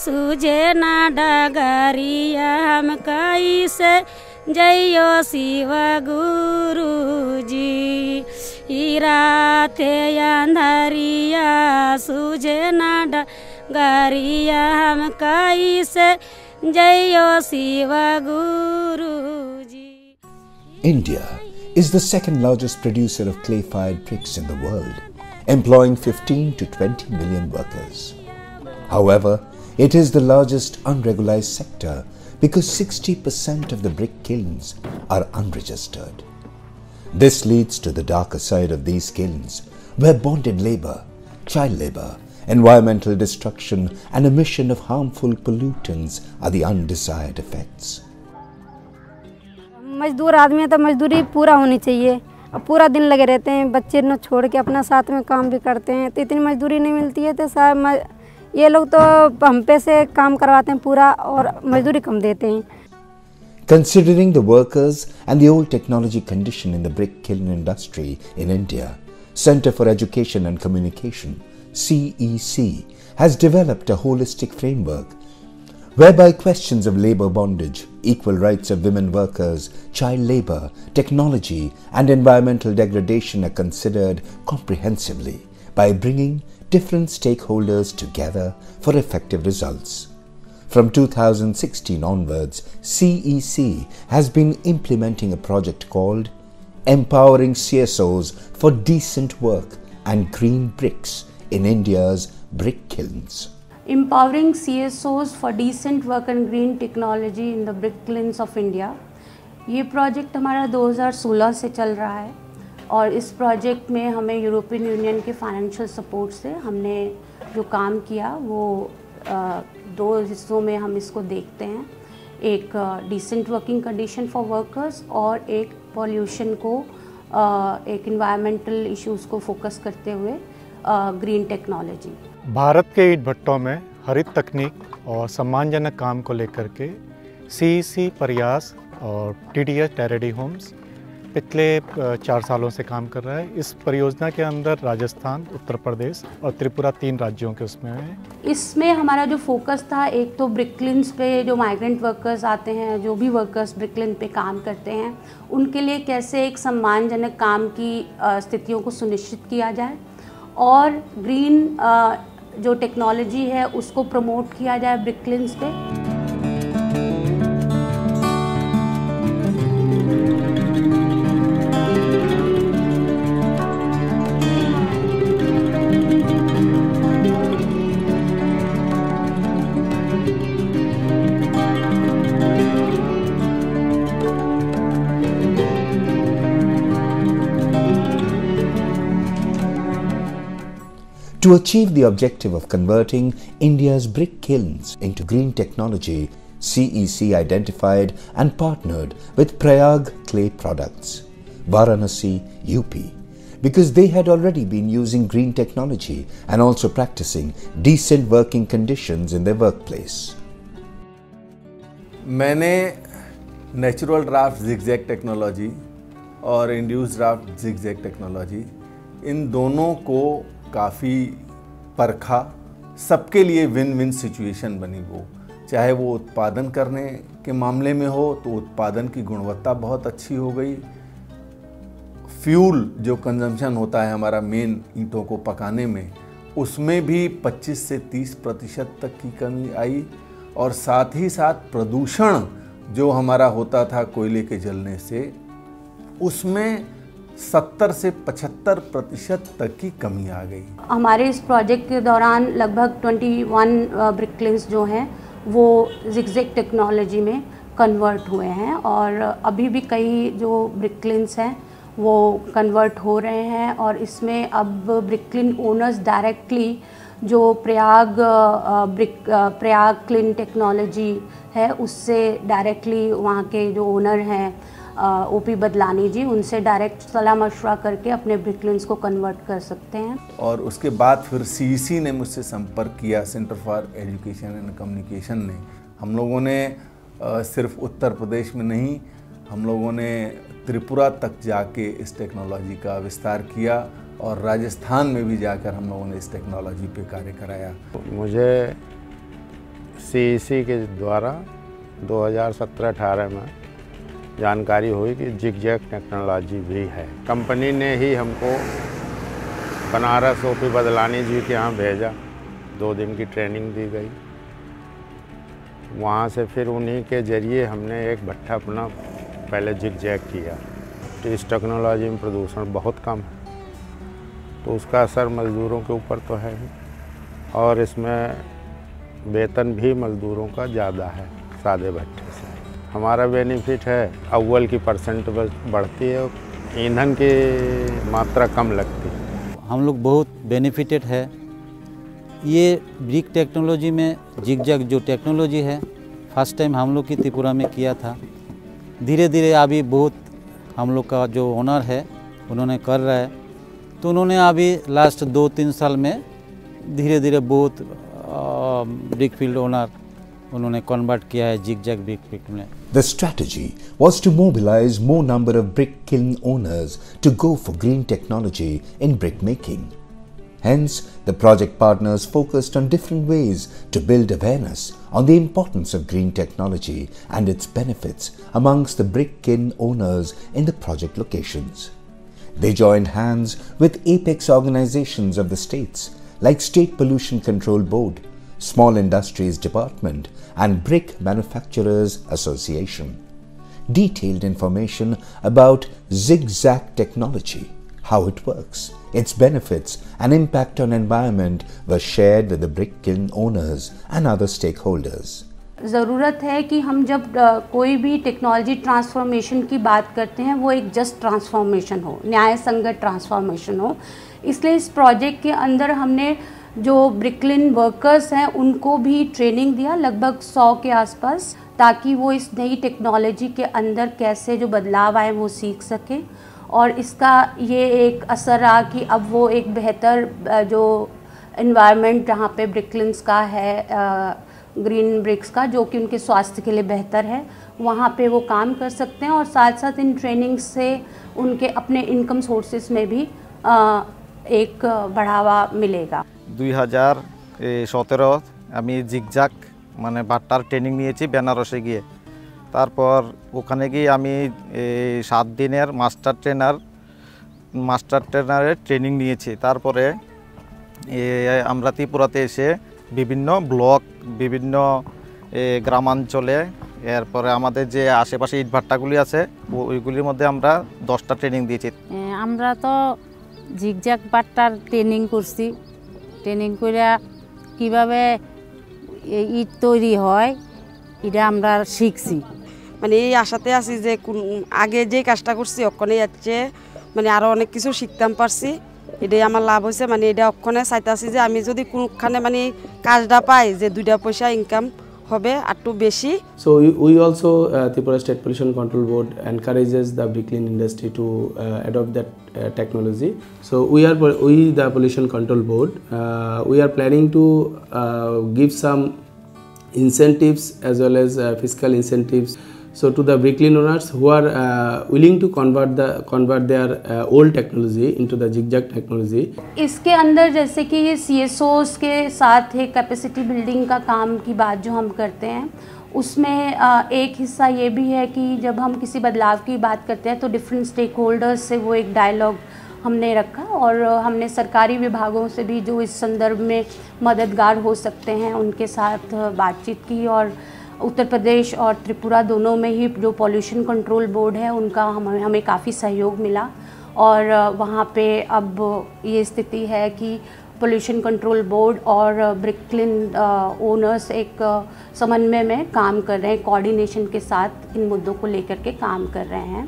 सूझे ना डगरिया हम कैसे जइयो शिव गुरु जी। राते अंधरिया सूझे ना डगरिया हम कैसे जइयो शिव गुरु जी। India is the second largest producer of clay-fired bricks in the world, employing 15 to 20 million workers. However, it is the largest unregularized sector because 60% of the brick kilns are unregistered. This leads to the darker side of these kilns, where bonded labor, child labor, environmental destruction and emission of harmful pollutants are the undesired effects. मजदूर आदमी है तो मजदूरी पूरा होनी चाहिए। अब पूरा दिन लगे रहते हैं, बच्चे न छोड़ के अपना साथ में काम भी करते हैं, तो इतनी मजदूरी नहीं मिलती है। तो ये लोग तो हम पे से काम करवाते हैं पूरा और मजदूरी कम देते हैं। Considering the workers and the old technology condition in the brick kiln industry in India, Center for Education and Communication, CEC, has developed a holistic framework whereby questions of labor bondage, equal rights of women workers, child labor, technology and environmental degradation are considered comprehensively by bringing different stakeholders together for effective results. From 2016 onwards, CEC has been implementing a project called Empowering CSOs for Decent Work and Green Bricks in India's brick kilns. Empowering CSOs for Decent Work and Green Technology in the Brick Kilns of India, ये project हमारा 2016 से चल रहा है और इस project में हमें यूरोपियन यूनियन के फाइनेंशियल सपोर्ट से हमने जो काम किया वो दो हिस्सों में हम इसको देखते हैं। एक decent working condition for workers और एक पॉल्यूशन को एक एनवायरमेंटल इश्यूज़ को फोकस करते हुए ग्रीन टेक्नोलॉजी। भारत के ईंट भट्टों में हरित तकनीक और सम्मानजनक काम को लेकर के CEC प्रयास और TDS टेरेडी होम्स पिछले 4 सालों से काम कर रहा है। इस परियोजना के अंदर राजस्थान, उत्तर प्रदेश और त्रिपुरा 3 राज्यों के उसमें है। इसमें हमारा जो फोकस था, एक तो ब्रिक किल्न्स पे जो माइग्रेंट वर्कर्स आते हैं, जो भी वर्कर्स ब्रिक किल्न पे काम करते हैं, उनके लिए कैसे एक सम्मानजनक काम की स्थितियों को सुनिश्चित किया जाए और ग्रीन जो टेक्नोलॉजी है उसको प्रमोट किया जाए ब्रिक किल्न्स पे। To achieve the objective of converting India's brick kilns into green technology, CEC identified and partnered with Prayag Clay Products, Varanasi, UP, because they had already been using green technology and also practicing decent working conditions in their workplace. मैंने natural draft zigzag technology और induce draft zigzag technology, इन दोनों को काफ़ी परखा। सबके लिए win win situation बनी वो, चाहे वो उत्पादन करने के मामले में हो तो उत्पादन की गुणवत्ता बहुत अच्छी हो गई। फ्यूल जो कंजम्पशन होता है हमारा मेन ईंटों को पकाने में, उसमें भी 25 से 30% तक की कमी आई और साथ ही साथ प्रदूषण जो हमारा होता था कोयले के जलने से, उसमें 70 से 75% तक की कमी आ गई। हमारे इस प्रोजेक्ट के दौरान लगभग 21 ब्रिक किल्न्स जो हैं वो जिगजैग टेक्नोलॉजी में कन्वर्ट हुए हैं और अभी भी कई जो ब्रिक किल्न्स हैं वो कन्वर्ट हो रहे हैं और इसमें अब ब्रिक किल्न ओनर्स डायरेक्टली जो प्रयाग क्लीन टेक्नोलॉजी है उससे डायरेक्टली वहाँ के जो ओनर हैं OP बदलानी जी, उनसे डायरेक्ट सलाह मशवरा करके अपने ब्रिक किल्न्स को कन्वर्ट कर सकते हैं। और उसके बाद फिर CEC ने मुझसे संपर्क किया, centre for education and communication ने। हम लोगों ने सिर्फ उत्तर प्रदेश में नहीं, हम लोगों ने त्रिपुरा तक जाके इस टेक्नोलॉजी का विस्तार किया और राजस्थान में भी जाकर हम लोगों ने इस टेक्नोलॉजी पे कार्य कराया। मुझे CEC के द्वारा 2017-18 में जानकारी हुई कि जिगजैग टेक्नोलॉजी भी है। कंपनी ने ही हमको बनारस OP बदलानी जी के यहाँ भेजा, 2 दिन की ट्रेनिंग दी गई। वहाँ से फिर उन्हीं के ज़रिए हमने एक भट्ठा अपना पहले जिगजैग किया। तो इस टेक्नोलॉजी में प्रदूषण बहुत कम है, तो उसका असर मज़दूरों के ऊपर तो है ही, और इसमें वेतन भी मज़दूरों का ज़्यादा है सादे भट्ठे से। हमारा बेनिफिट है, अव्वल की परसेंट बढ़ती है, ईंधन की मात्रा कम लगती है। हम लोग बहुत बेनिफिटेड है। ये ब्रिक टेक्नोलॉजी में जिगजैग जो टेक्नोलॉजी है, फर्स्ट टाइम हम लोग की त्रिपुरा में किया था। धीरे धीरे अभी बहुत हम लोग का जो ओनर है उन्होंने कर रहा है, तो उन्होंने अभी लास्ट 2-3 साल में धीरे धीरे बहुत ब्रिक फील्ड ओनर उन्होंने कन्वर्ट किया है जिगजैग ब्रिक फील्ड में। The strategy was to mobilize more number of brick kiln owners to go for green technology in brick making. Hence, the project partners focused on different ways to build awareness on the importance of green technology and its benefits amongst the brick kiln owners in the project locations. They joined hands with apex organizations of the states like State Pollution Control Board, Small Industries Department and Brick Manufacturers Association. Detailed information about zigzag technology, how it works, its benefits and impact on environment were shared with the brick kiln owners and other stakeholders. ज़रूरत है कि हम जब कोई भी technology transformation की बात करते हैं वो एक जस्ट ट्रांसफॉर्मेशन हो, न्याय संगत ट्रांसफॉर्मेशन हो। इसलिए इस प्रोजेक्ट के अंदर हमने जो ब्रिकलिन वर्कर्स हैं उनको भी ट्रेनिंग दिया, लगभग 100 के आसपास, ताकि वो इस नई टेक्नोलॉजी के अंदर कैसे जो बदलाव आए वो सीख सकें। और इसका ये एक असर रहा कि अब वो एक बेहतर जो इन्वायरमेंट जहाँ पे ब्रिकलिन्स का है, ग्रीन ब्रिक्स का, जो कि उनके स्वास्थ्य के लिए बेहतर है, वहाँ पे वो काम कर सकते हैं। और साथ साथ इन ट्रेनिंग से उनके अपने इनकम सोर्सेस में भी एक बढ़ावा मिलेगा। 2017 আমি জিগজ্যাগ মানে বাট্টার ট্রেনিং নিয়েছি বেনারসে গিয়ে। তারপর ওখানে গিয়ে আমি 7 দিনের মাস্টার ট্রেনারের ট্রেনিং নিয়েছি। তারপরে আমরা ত্রিপুরাতে এসে বিভিন্ন ব্লক, বিভিন্ন গ্রামাঞ্চলে, এরপরে আমাদের যে আশেপাশে ইটভাট্টাগুলি আছে ওইগুলির মধ্যে আমরা 10টা ট্রেনিং দিয়েছি। আমরা তো জিগজ্যাগ বাট্টার ট্রেনিং করছি। ট্রেনিং করে কীভাবে ইট তৈরি হয় এটা আমরা শিখছি। মানে এই আশাতে আছি যে আগে যে কাজটা করছি ওখানে যাচ্ছে মানে আরও অনেক কিছু শিখতাম পারছি, এটাই আমার লাভ হয়েছে। মানে এটা ওখানে চাইতেছি যে আমি যদি কোনখানে মানে কাজটা পাই যে 2টা পয়সা ইনকাম হবে একটু বেশি। So we also Tripura State Pollution Control Board encourages the bricklin industry to adopt that technology. So we the Pollution Control Board we are planning to give some incentives as well as fiscal incentives so to the bricklin owners who are willing to convert their old technology into the zigzag technology. इसके अंदर जैसे कि ये CSOs के साथ एक capacity building का काम की बात जो हम करते हैं, उसमें एक हिस्सा ये भी है कि जब हम किसी बदलाव की बात करते हैं तो डिफरेंट स्टेक होल्डर्स से वो एक डायलॉग हमने रखा, और हमने सरकारी विभागों से भी जो इस संदर्भ में मददगार हो सकते हैं उनके साथ बातचीत की। और उत्तर प्रदेश और त्रिपुरा दोनों में ही जो पॉल्यूशन कंट्रोल बोर्ड है उनका हमें काफ़ी सहयोग मिला, और वहाँ पे अब ये स्थिति है कि पोल्यूशन कंट्रोल बोर्ड और ब्रिकलिन ओनर्स एक समन्वय में काम कर रहे हैं, कोऑर्डिनेशन के साथ इन मुद्दों को लेकर के काम कर रहे हैं।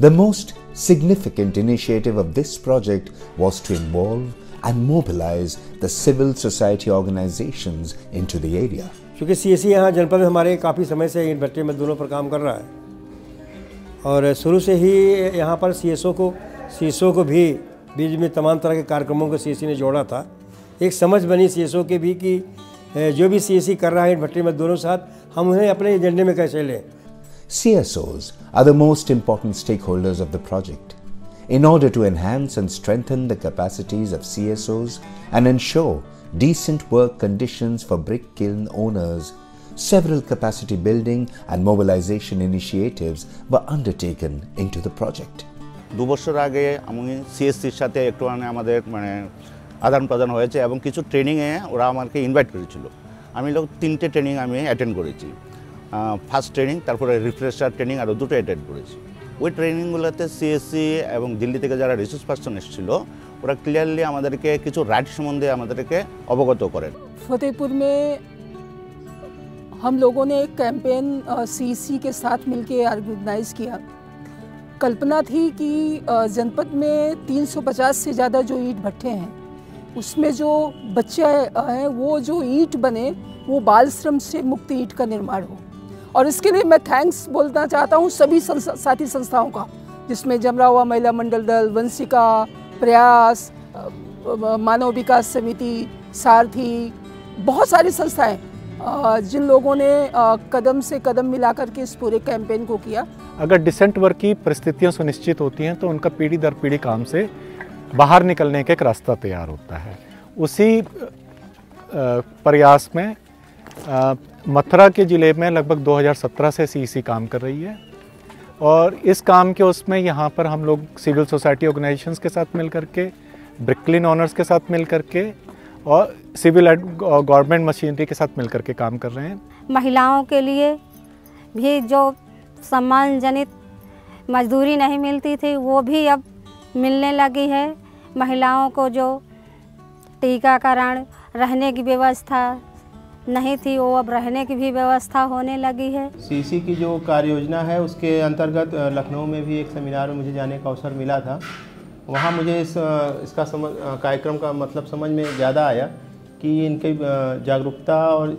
The most significant initiative of this project was to involve and mobilize the civil society organizations into the area. क्योंकि CSC यहाँ जनपद में हमारे काफ़ी समय से ईंट भट्टे मजदूरों पर काम कर रहा है, और शुरू से ही यहाँ पर CSO को भी बीच में तमाम तरह के कार्यक्रमों को CSC ने जोड़ा था। एक समझ बनी CSO के भी कि जो भी CSC कर रहा है ईंट भट्टे मजदूरों के साथ, हम उन्हें अपने एजेंडे में कैसे लें। CSOs are the most important stakeholders of the project. In order to enhance and strengthen the capacities of CSOs and ensure decent work conditions for brick kiln owners, several capacity building and mobilization initiatives were undertaken into the project. 2 বছর আগে আমি সিএসসির সাথে একটু আমাদের আদান প্রদান হয়েছে এবং কিছু ট্রেনিংয়ে ওরা আমাকে ইনভাইট করেছিল। আমি 3টে ট্রেনিং আমি অ্যাটেন্ড করেছি। ফার্স্ট ট্রেনিং, তারপরে রিফ্রেশার ট্রেনিং আরও 2টো অ্যাটেন্ড করেছি। ওই ট্রেনিংগুলোতে সিএসসি এবং দিল্লি থেকে যারা রিসোর্স পার্সন এসেছিল ওরা ক্লিয়ারলি আমাদেরকে কিছু রাইট সম্বন্ধে আমাদেরকে অবগত করেন। फतेहपुर में हम लोगों ने एक कैंपेन सीईसी के साथ मिलकर ऑर्गेनाइज किया। कल्पना थी कि जनपद में 350 से ज़्यादा जो ईंट भट्टे हैं उसमें जो बच्चे हैं वो जो ईंट बने वो बाल श्रम से मुक्त ईंट का निर्माण हो। और इसके लिए मैं थैंक्स बोलना चाहता हूँ सभी साथी संस्थाओं का, जिसमें जमरावा महिला मंडल दल, वंशिका, प्रयास, मानव विकास समिति, सारथी, बहुत सारी संस्थाएं जिन लोगों ने कदम से कदम मिलाकर के इस पूरे कैंपेन को किया। अगर डिसेंट वर्क की परिस्थितियां सुनिश्चित होती हैं तो उनका पीढ़ी दर पीढ़ी काम से बाहर निकलने का एक रास्ता तैयार होता है। उसी प्रयास में मथुरा के ज़िले में लगभग 2017 से सीईसी काम कर रही है और इस काम के उसमें यहाँ पर हम लोग सिविल सोसाइटी ऑर्गेनाइजेशंस के साथ मिल करके, ब्रिकलिन ऑनर्स के साथ मिल करके और सिविल गवर्नमेंट मशीनरी के साथ मिल करके काम कर रहे हैं। महिलाओं के लिए भी जो सम्मान जनित मजदूरी नहीं मिलती थी वो भी अब मिलने लगी है। महिलाओं को जो टीकाकरण, रहने की व्यवस्था नहीं थी वो अब रहने की भी व्यवस्था होने लगी है। सीईसी की जो कार्य योजना है उसके अंतर्गत लखनऊ में भी एक सेमिनार में मुझे जाने का अवसर मिला था। वहाँ मुझे इसका कार्यक्रम का मतलब समझ में ज़्यादा आया कि इनकी जागरूकता और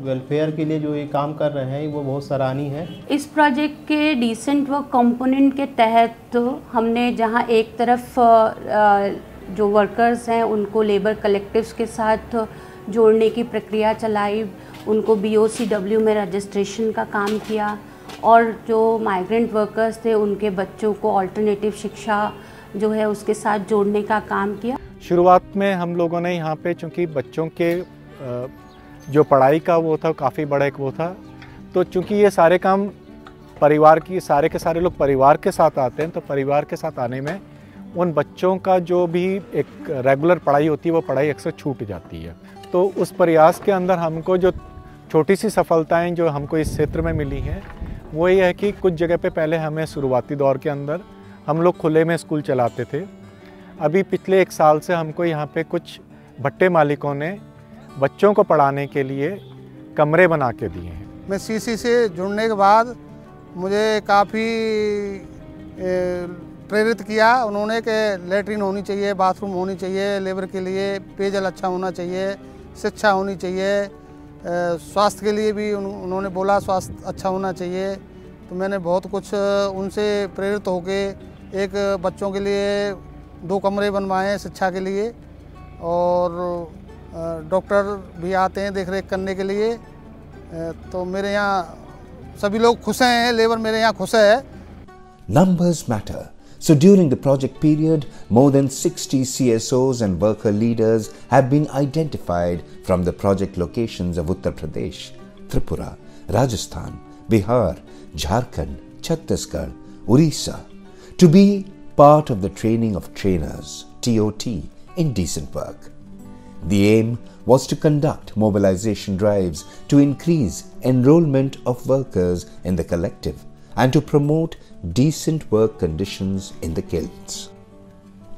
वेलफेयर के लिए जो ये काम कर रहे हैं वो बहुत सराहनीय है। इस प्रोजेक्ट के डिसेंट वर्क कंपोनेंट के तहत हमने जहां एक तरफ जो वर्कर्स हैं उनको लेबर कलेक्टिव्स के साथ जोड़ने की प्रक्रिया चलाई, उनको BOCW में रजिस्ट्रेशन का काम किया और जो माइग्रेंट वर्कर्स थे उनके बच्चों को अल्टरनेटिव शिक्षा जो है उसके साथ जोड़ने का काम किया। शुरुआत में हम लोगों ने यहाँ पे चूँकि बच्चों के जो पढ़ाई का वो था काफ़ी बड़ा एक वो था, तो चूँकि ये सारे काम परिवार की सारे के सारे लोग परिवार के साथ आते हैं तो परिवार के साथ आने में उन बच्चों का जो भी एक रेगुलर पढ़ाई होती है वो पढ़ाई अक्सर छूट जाती है। तो उस प्रयास के अंदर हमको जो छोटी सी सफलताएं जो हमको इस क्षेत्र में मिली हैं वो ये है कि कुछ जगह पे पहले हमें शुरुआती दौर के अंदर हम लोग खुले में स्कूल चलाते थे। अभी पिछले 1 साल से हमको यहाँ पे कुछ भट्टे मालिकों ने बच्चों को पढ़ाने के लिए कमरे बना के दिए हैं। मैं सीईसी से जुड़ने के बाद मुझे काफ़ी प्रेरित किया उन्होंने कि लेटरिन होनी चाहिए, बाथरूम होनी चाहिए, लेबर के लिए पेयजल अच्छा होना चाहिए, शिक्षा होनी चाहिए, स्वास्थ्य के लिए भी उन्होंने बोला स्वास्थ्य अच्छा होना चाहिए। तो मैंने बहुत कुछ उनसे प्रेरित होके एक बच्चों के लिए 2 कमरे बनवाए शिक्षा के लिए और डॉक्टर भी आते हैं देख रेख करने के लिए। तो मेरे यहाँ सभी लोग खुश हैं, लेबर मेरे यहाँ खुश है। Numbers matter. So during the project period, more than 60 CSOs and worker leaders have been identified from the project locations of Uttar Pradesh, Tripura, Rajasthan, Bihar, Jharkhand, Chhattisgarh, Orissa, to be part of the training of trainers, TOT, in decent work. The aim was to conduct mobilization drives to increase enrollment of workers in the collective and to promote decent work conditions in the kilns.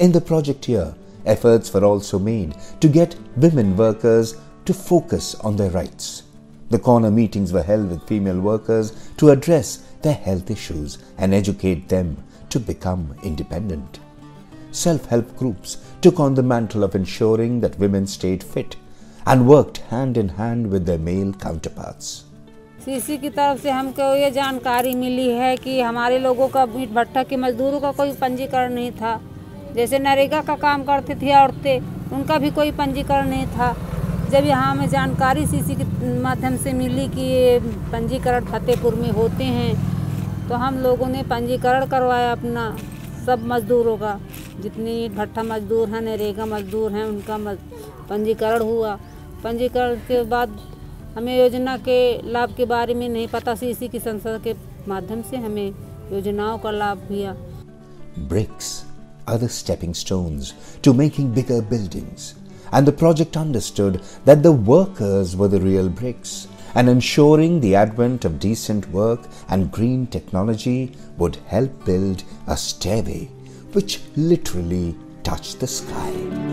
In the project year, efforts were also made to get women workers to focus on their rights. The corner meetings were held with female workers to address their health issues and educate them to become independent. Self-help groups took on the mantle of ensuring that women stayed fit and worked hand in hand with their male counterparts. CEC की तरफ से हमको ये जानकारी मिली है कि हमारे लोगों का ईंट भट्टा के मजदूरों का कोई पंजीकरण नहीं था। जैसे नरेगा का काम करती थी औरतें, उनका भी कोई पंजीकरण नहीं था। जब यहाँ हमें जानकारी सीईसी के माध्यम से मिली कि ये पंजीकरण फतेहपुर में होते हैं तो हम लोगों ने पंजीकरण करवाया अपना सब मजदूरों का, जितने ईंट भट्टा मजदूर हैं, नरेगा मजदूर हैं, उनका पंजीकरण हुआ। पंजीकरण के बाद हमें योजना के लाभ के बारे में नहीं पता, सीसी की संस्था के माध्यम से हमें योजनाओं का लाभ हुआ। Bricks are the stepping stones to making bigger buildings, and the project understood that the workers were the real bricks, and ensuring the advent of decent work and green technology would help build a stairway which literally touched the sky.